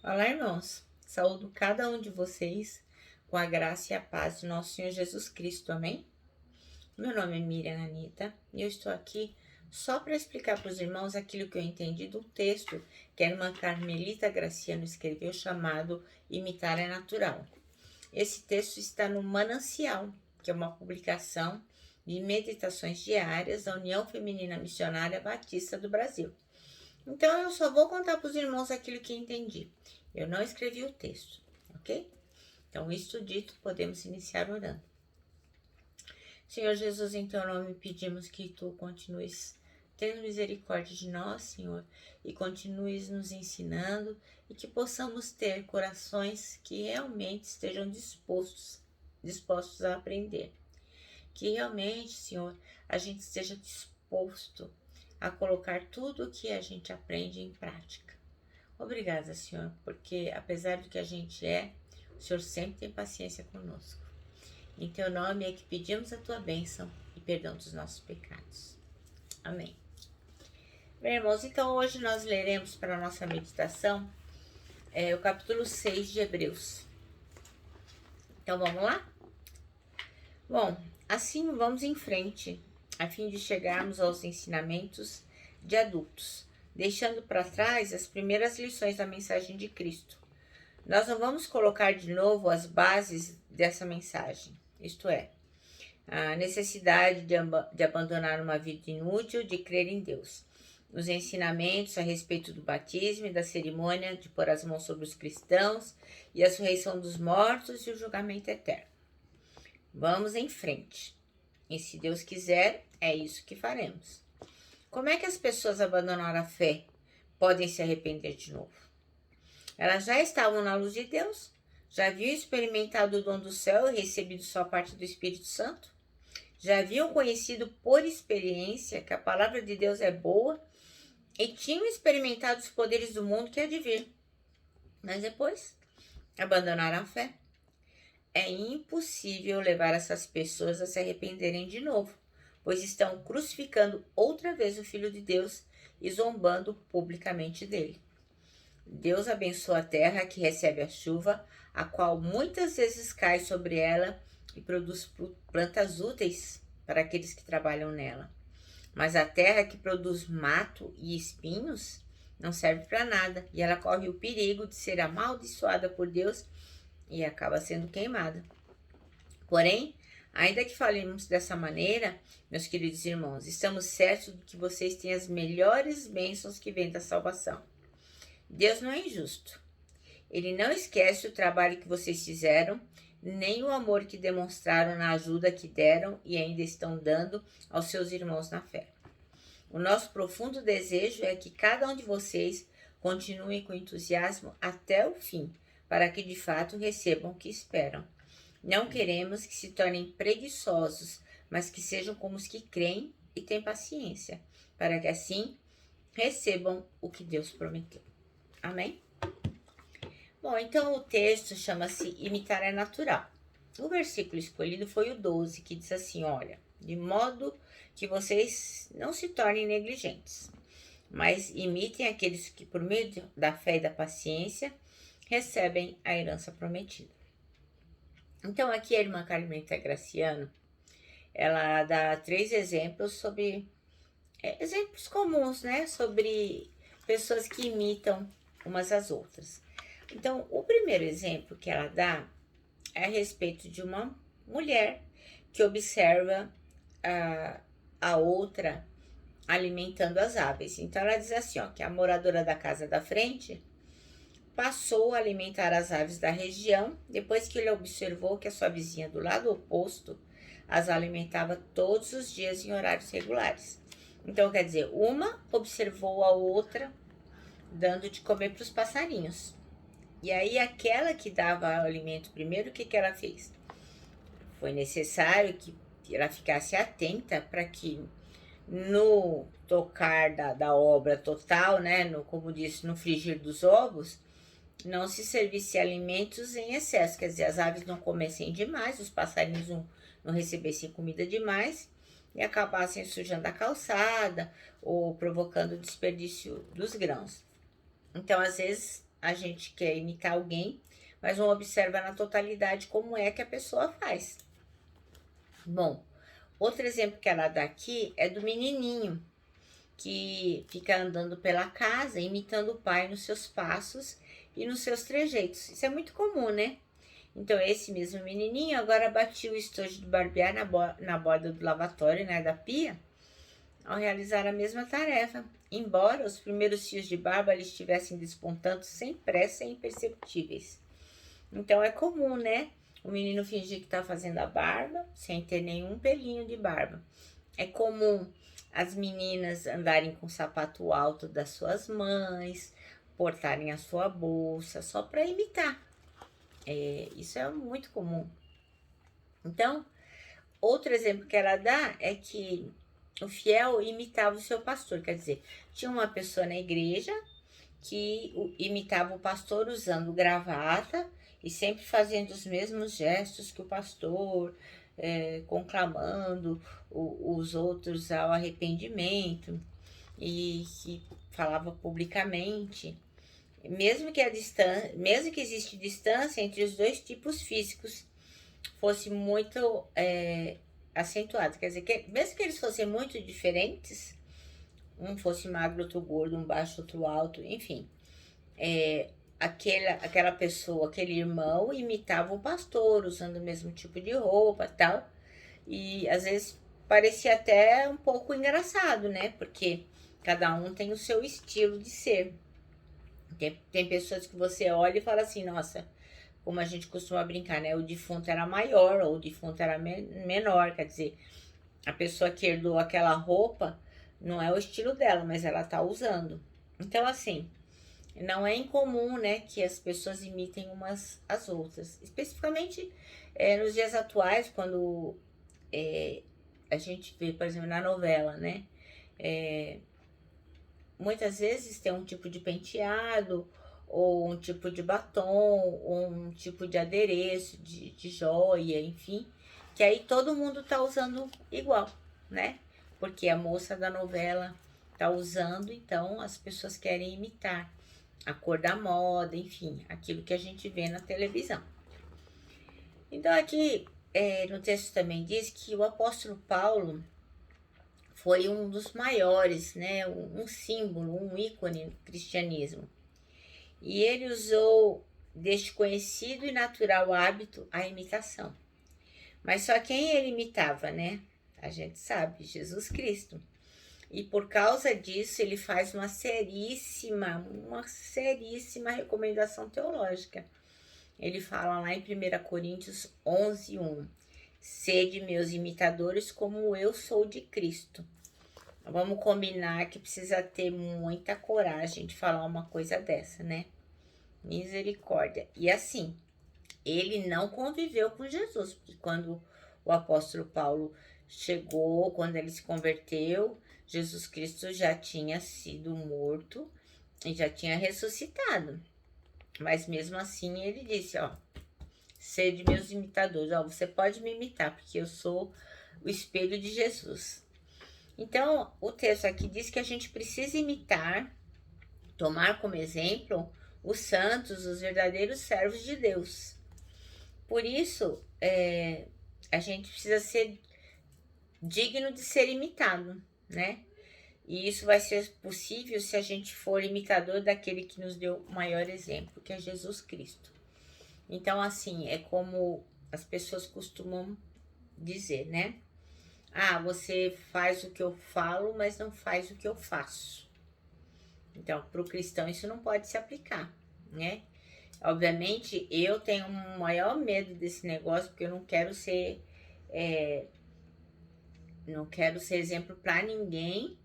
Olá, irmãos. Saúdo cada um de vocês com a graça e a paz de nosso Senhor Jesus Cristo. Amém? Meu nome é Miriam Anita e eu estou aqui só para explicar para os irmãos aquilo que eu entendi do texto que a irmã Carmelita Graciano escreveu chamado Imitar é Natural. Esse texto está no Manancial, que é uma publicação de meditações diárias da União Feminina Missionária Batista do Brasil. Então eu só vou contar para os irmãos aquilo que entendi. Eu não escrevi o texto, ok? Então, isto dito, podemos iniciar orando. Senhor Jesus, em teu nome pedimos que tu continues tendo misericórdia de nós, Senhor, e continues nos ensinando e que possamos ter corações que realmente estejam dispostos a aprender. Que realmente, Senhor, a gente esteja disposto a colocar tudo o que a gente aprende em prática. Obrigada, Senhor, porque apesar do que a gente é, o Senhor sempre tem paciência conosco. Em teu nome é que pedimos a tua bênção e perdão dos nossos pecados. Amém. Bem, irmãos, então hoje nós leremos para a nossa meditação o capítulo 6 de Hebreus. Então vamos lá? Bom, assim vamos em frente, a fim de chegarmos aos ensinamentos de adultos, deixando para trás as primeiras lições da mensagem de Cristo. Nós não vamos colocar de novo as bases dessa mensagem, isto é, a necessidade de abandonar uma vida inútil, de crer em Deus, os ensinamentos a respeito do batismo e da cerimônia de pôr as mãos sobre os cristãos e a ressurreição dos mortos e o julgamento eterno. Vamos em frente, e se Deus quiser, é isso que faremos. Como é que as pessoas abandonaram a fé podem se arrepender de novo? Elas já estavam na luz de Deus, já haviam experimentado o dom do céu e recebido sua parte do Espírito Santo, já haviam conhecido por experiência que a palavra de Deus é boa e tinham experimentado os poderes do mundo que há de vir. Mas depois abandonaram a fé. É impossível levar essas pessoas a se arrependerem de novo, pois estão crucificando outra vez o Filho de Deus e zombando publicamente dele. Deus abençoa a terra que recebe a chuva, a qual muitas vezes cai sobre ela e produz plantas úteis para aqueles que trabalham nela. Mas a terra que produz mato e espinhos não serve para nada, e ela corre o perigo de ser amaldiçoada por Deus e acaba sendo queimada. Porém, ainda que falemos dessa maneira, meus queridos irmãos, estamos certos de que vocês têm as melhores bênçãos que vêm da salvação. Deus não é injusto. Ele não esquece o trabalho que vocês fizeram, nem o amor que demonstraram na ajuda que deram e ainda estão dando aos seus irmãos na fé. O nosso profundo desejo é que cada um de vocês continue com entusiasmo até o fim, para que de fato recebam o que esperam. Não queremos que se tornem preguiçosos, mas que sejam como os que creem e têm paciência, para que assim recebam o que Deus prometeu. Amém? Bom, então o texto chama-se Imitar é Natural. O versículo escolhido foi o 12, que diz assim, olha, de modo que vocês não se tornem negligentes, mas imitem aqueles que por meio da fé e da paciência recebem a herança prometida. Então aqui a irmã Carmelita Graciano, ela dá 3 exemplos sobre, exemplos comuns, né, sobre pessoas que imitam umas às outras. Então, o primeiro exemplo que ela dá é a respeito de uma mulher que observa a outra alimentando as aves. Então, ela diz assim, ó, que a moradora da casa da frente passou a alimentar as aves da região depois que ele observou que a sua vizinha do lado oposto as alimentava todos os dias em horários regulares. Então, quer dizer, uma observou a outra dando de comer para os passarinhos. E aí, aquela que dava o alimento primeiro, o que ela fez? Foi necessário que ela ficasse atenta para que no tocar da obra total, né, como disse, no frigir dos ovos, não se servisse alimentos em excesso, quer dizer, as aves não comessem demais, os passarinhos não recebessem comida demais e acabassem sujando a calçada ou provocando o desperdício dos grãos. Então, às vezes, a gente quer imitar alguém, mas não observa na totalidade como é que a pessoa faz. Bom, outro exemplo que ela dá aqui é do menininho que fica andando pela casa, imitando o pai nos seus passos e nos seus trejeitos. Isso é muito comum, né? Então, esse mesmo menininho agora batia o estojo de barbear na borda do lavatório, né, da pia, ao realizar a mesma tarefa, embora os primeiros fios de barba lhe estivessem despontando sem pressa e imperceptíveis. Então, é comum, né? O menino fingir que está fazendo a barba, sem ter nenhum pelinho de barba. É comum as meninas andarem com o sapato alto das suas mães, portarem a sua bolsa, só para imitar. Isso é muito comum. Então, outro exemplo que ela dá é que o fiel imitava o seu pastor, quer dizer, tinha uma pessoa na igreja que imitava o pastor usando gravata e sempre fazendo os mesmos gestos que o pastor, conclamando os outros ao arrependimento e que falava publicamente. Mesmo que existe distância entre os dois tipos físicos, fosse muito acentuado. Quer dizer, mesmo que eles fossem muito diferentes, um fosse magro, outro gordo, um baixo, outro alto, enfim. Aquela pessoa, aquele irmão, imitava o pastor, usando o mesmo tipo de roupa e tal. E às vezes parecia até um pouco engraçado, né? Porque cada um tem o seu estilo de ser. Tem pessoas que você olha e fala assim, nossa, como a gente costuma brincar, né? O defunto era maior ou o defunto era menor, quer dizer, a pessoa que herdou aquela roupa não é o estilo dela, mas ela tá usando. Então, assim, não é incomum, né, que as pessoas imitem umas às outras. Especificamente nos dias atuais, quando a gente vê, por exemplo, na novela, né? Muitas vezes tem um tipo de penteado, ou um tipo de batom, ou um tipo de adereço, de joia, enfim, que aí todo mundo tá usando igual, né? Porque a moça da novela tá usando, então as pessoas querem imitar a cor da moda, enfim, aquilo que a gente vê na televisão. Então aqui no texto também diz que o apóstolo Paulo foi um dos maiores, né? Um símbolo, um ícone do cristianismo. E ele usou deste conhecido e natural hábito a imitação. Mas só quem ele imitava, né? A gente sabe, Jesus Cristo. E por causa disso, ele faz uma seríssima recomendação teológica. Ele fala lá em 1 Coríntios 11:1. Sede meus imitadores como eu sou de Cristo. Vamos combinar que precisa ter muita coragem de falar uma coisa dessa, né? Misericórdia. E assim, ele não conviveu com Jesus, porque quando o apóstolo Paulo chegou, quando ele se converteu, Jesus Cristo já tinha sido morto e já tinha ressuscitado. Mas mesmo assim ele disse, ó, sede meus imitadores, ó, você pode me imitar, porque eu sou o espelho de Jesus. Então, o texto aqui diz que a gente precisa imitar, tomar como exemplo os santos, os verdadeiros servos de Deus. Por isso, a gente precisa ser digno de ser imitado, né? E isso vai ser possível se a gente for imitador daquele que nos deu o maior exemplo, que é Jesus Cristo. Então, assim, é como as pessoas costumam dizer, né? Ah, você faz o que eu falo, mas não faz o que eu faço. Então, para o cristão isso não pode se aplicar, né? Obviamente, eu tenho um maior medo desse negócio, porque eu não quero ser exemplo para ninguém,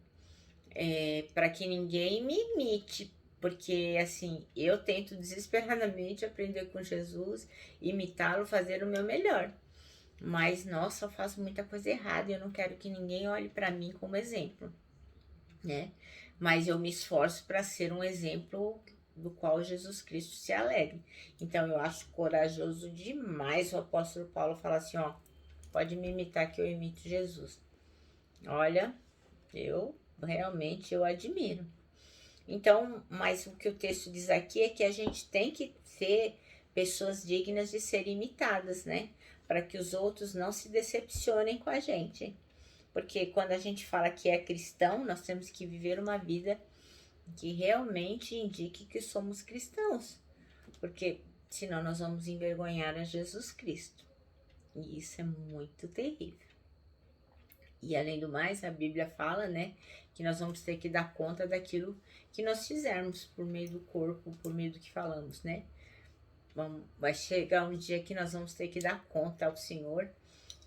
para que ninguém me imite, porque assim, eu tento desesperadamente aprender com Jesus, imitá-lo, fazer o meu melhor. Mas, nossa, eu faço muita coisa errada e eu não quero que ninguém olhe para mim como exemplo, né? Mas eu me esforço para ser um exemplo do qual Jesus Cristo se alegre. Então, eu acho corajoso demais o apóstolo Paulo falar assim, ó, pode me imitar que eu imito Jesus. Olha, eu realmente admiro. Então, mas o que o texto diz aqui é que a gente tem que ser pessoas dignas de serem imitadas, né? Para que os outros não se decepcionem com a gente. Porque quando a gente fala que é cristão, nós temos que viver uma vida que realmente indique que somos cristãos. Porque senão nós vamos envergonhar a Jesus Cristo. E isso é muito terrível. E além do mais, a Bíblia fala, né, que nós vamos ter que dar conta daquilo que nós fizermos por meio do corpo, por meio do que falamos, né? Vai chegar um dia que nós vamos ter que dar conta ao Senhor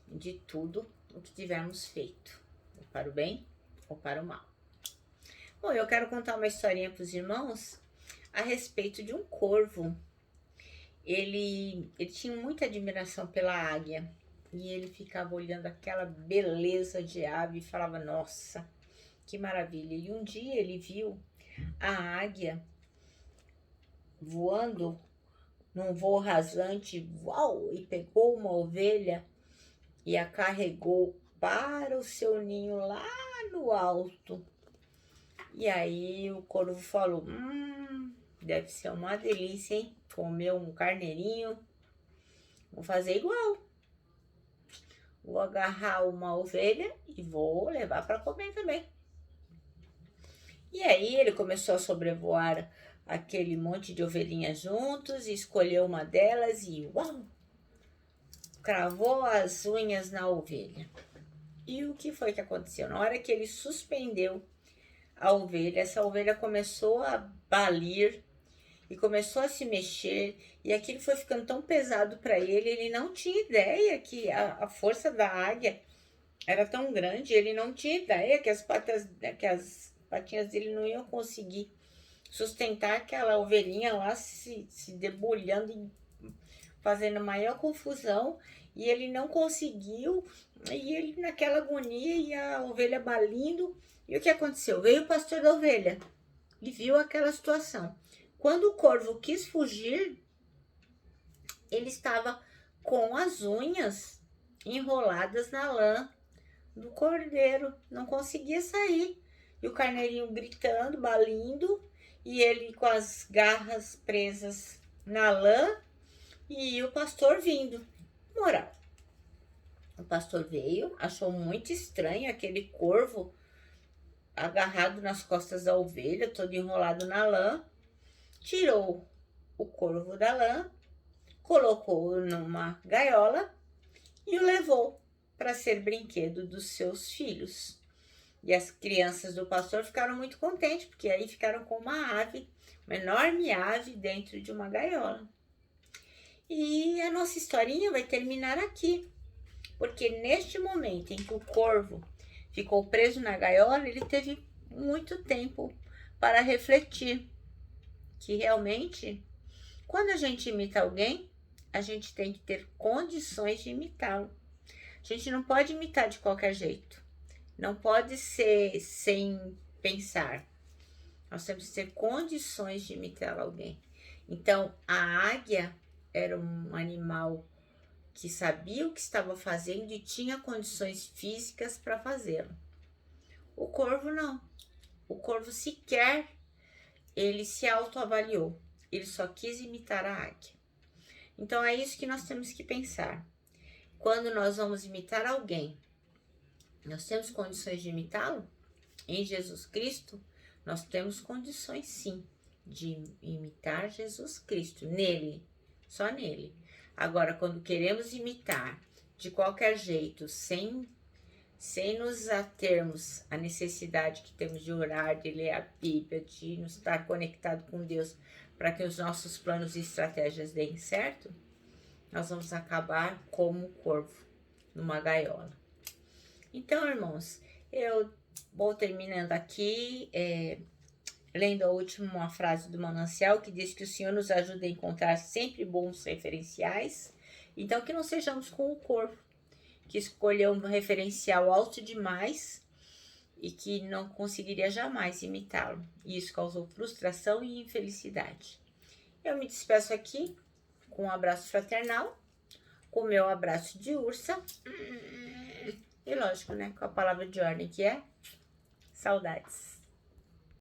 de tudo o que tivermos feito, ou para o bem ou para o mal. Bom, eu quero contar uma historinha para os irmãos a respeito de um corvo. Ele tinha muita admiração pela águia. E ele ficava olhando aquela beleza de ave e falava, nossa, que maravilha. E um dia ele viu a águia voando num voo rasante, uau, e pegou uma ovelha e a carregou para o seu ninho lá no alto. E aí o corvo falou, deve ser uma delícia, hein? Comer um carneirinho, vou fazer igual. Vou agarrar uma ovelha e vou levar para comer também. E aí ele começou a sobrevoar aquele monte de ovelhinhas juntos e escolheu uma delas e uau! Cravou as unhas na ovelha. E o que foi que aconteceu? Na hora que ele suspendeu a ovelha, essa ovelha começou a balir e começou a se mexer, e aquilo foi ficando tão pesado para ele, ele não tinha ideia que a força da águia era tão grande, ele não tinha ideia que as patinhas dele não iam conseguir sustentar aquela ovelhinha lá se debulhando e fazendo maior confusão, e ele não conseguiu, e ele naquela agonia e a ovelha balindo. E o que aconteceu? Veio o pastor da ovelha e viu aquela situação. Quando o corvo quis fugir, ele estava com as unhas enroladas na lã do cordeiro, não conseguia sair. E o carneirinho gritando, balindo, e ele com as garras presas na lã, e o pastor vindo. Moral. O pastor veio, achou muito estranho aquele corvo agarrado nas costas da ovelha, todo enrolado na lã, tirou o corvo da lã, colocou numa gaiola e o levou para ser brinquedo dos seus filhos. E as crianças do pastor ficaram muito contentes, porque aí ficaram com uma ave, uma enorme ave dentro de uma gaiola. E a nossa historinha vai terminar aqui, porque neste momento em que o corvo ficou preso na gaiola, ele teve muito tempo para refletir que realmente, quando a gente imita alguém, a gente tem que ter condições de imitá-lo. A gente não pode imitar de qualquer jeito. Não pode ser sem pensar. Nós temos que ter condições de imitar alguém. Então, a águia era um animal que sabia o que estava fazendo e tinha condições físicas para fazê-lo. O corvo não. O corvo sequer ele se autoavaliou. Ele só quis imitar a águia. Então, é isso que nós temos que pensar. Quando nós vamos imitar alguém, nós temos condições de imitá-lo? Em Jesus Cristo, nós temos condições sim de imitar Jesus Cristo, nele, só nele. Agora, quando queremos imitar de qualquer jeito, sem nos atermos à necessidade que temos de orar, de ler a Bíblia, de nos estar conectado com Deus para que os nossos planos e estratégias deem certo, nós vamos acabar como o corvo numa gaiola. Então, irmãos, eu vou terminando aqui, lendo a última frase do Manancial, que diz que o Senhor nos ajuda a encontrar sempre bons referenciais. Então, que não sejamos como o corvo, que escolheu um referencial alto demais e que não conseguiria jamais imitá-lo. E isso causou frustração e infelicidade. Eu me despeço aqui com um abraço fraternal, com o meu abraço de ursa. E lógico, né, com a palavra de ordem que é saudades.